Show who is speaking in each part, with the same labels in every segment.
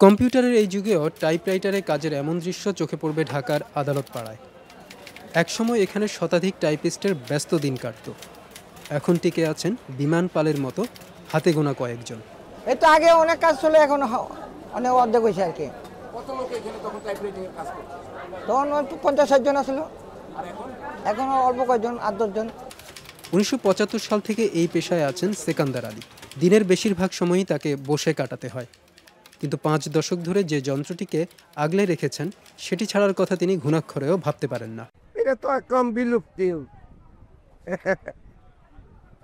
Speaker 1: কম্পিউটারের এই যুগেও টাইপরাইটারে কাজের এমন দৃশ্য চোখে পড়বে ঢাকার আদালত পাড়ায়। একসময় এখানে শতাধিক টাইপিস্টের ব্যস্ত দিন কাটত। এখন টিকে আছেন বিমান পালের মতো হাতে গোনা কয়েকজন।
Speaker 2: এই তো আগে অনেক কাজ ছিল, এখন অনেক অর্ধেক হয়েছে আর কি।
Speaker 3: কত লোক এখানে তখন টাইপরাইটিং কাজ করতো?
Speaker 2: তখন 50-60 জন ছিল, এখন অল্প কয়েকজন, 8-10 জন।
Speaker 1: 1975 সাল থেকে এই পেশায় আছেন সেকান্দার আলী। দিনের বেশিরভাগ সময়ই তাকে বসে কাটাতে হয়, কিন্তু 5 দশক ধরে যে যন্ত্রটিকে আগলে রেখেছেন সেটি ছাড়ার কথা তিনি ঘুণাক্ষরেও ভাবতে পারেন না।
Speaker 4: এটা তো একদম বিলুপ্তি।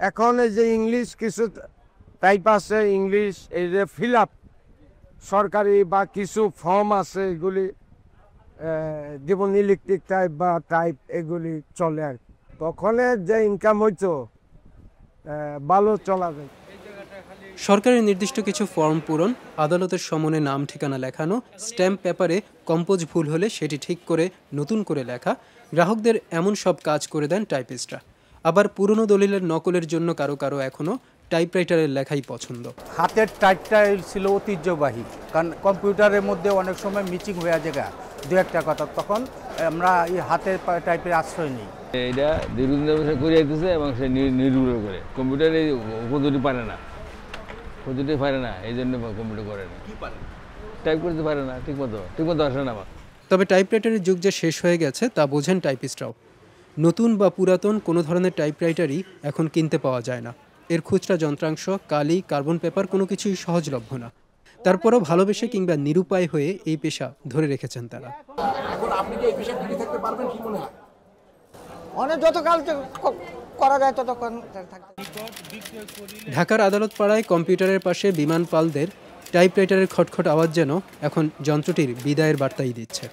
Speaker 4: এখন যে ইংলিশ কিছু টাইপ আছে, ইংলিশ এই যে ফিল আপ সরকারি বা কিছু ফর্ম আছে, এগুলি যেমন ইলেকট্রিক টাইপ বা টাইপ এগুলি চলে আর কি। তখন যে ইনকাম হইতো ভালো চলা যায়।
Speaker 1: সরকারের নির্দিষ্ট কিছু ফর্ম পূরণ, আদালতের সমনে নাম ঠিকানা লেখানো, স্ট্যাম্প পেপারে কম্পোজ ভুল হলে সেটি ঠিক করে নতুন করে লেখা, গ্রাহকদের এমন সব কাজ করে দেন টাইপিস্টরা। আবার পুরনো দলিলের নকলের জন্য কারো কারো এখনও টাইপরাইটারের লেখাই পছন্দ।
Speaker 5: হাতের টাইপটাই ছিল ঐতিহ্যবাহী, কারণ কম্পিউটারের মধ্যে অনেক সময় মিচিং হয়ে জায়গা দু একটা কথা, তখন আমরা এই হাতের টাইপের আশ্রয় নিই।
Speaker 6: এটা দীর্ঘদিন করে যেতেছে এবং সে নির্ভর করে কম্পিউটারে পদ্ধতি পারে না, এই জন্য কম্পিউটার করে না, টাইপ করতে পারে না, ঠিকমতো আসে না।
Speaker 1: তবে টাইপরাইটারের যুগ যে শেষ হয়ে গেছে তা বোঝেন টাইপিস্টরাও। নতুন বা পুরাতন কোনো ধরনের টাইপরাইটারই এখন কিনতে পাওয়া যায় না। এর খুচরা যন্ত্রাংশ, কালি, কার্বন পেপার কোনো কিছুই সহজলভ্য না। তারপরও ভালোবেসে কিংবা নিরুপায় হয়ে এই পেশা ধরে রেখেছেন তারা।
Speaker 3: এখন আপনি কি এই পেশা টিকে থাকতে পারবেন কি মনে হয়?
Speaker 2: অনেক যতকাল করা যায় ততক্ষণ থাকতে।
Speaker 1: ঢাকার আদালত পাড়ায় কম্পিউটারের পাশে বিমান পালদের টাইপরাইটারের খটখট আওয়াজ যেন এখন যন্ত্রটির বিদায়ের বার্তাই দিচ্ছে।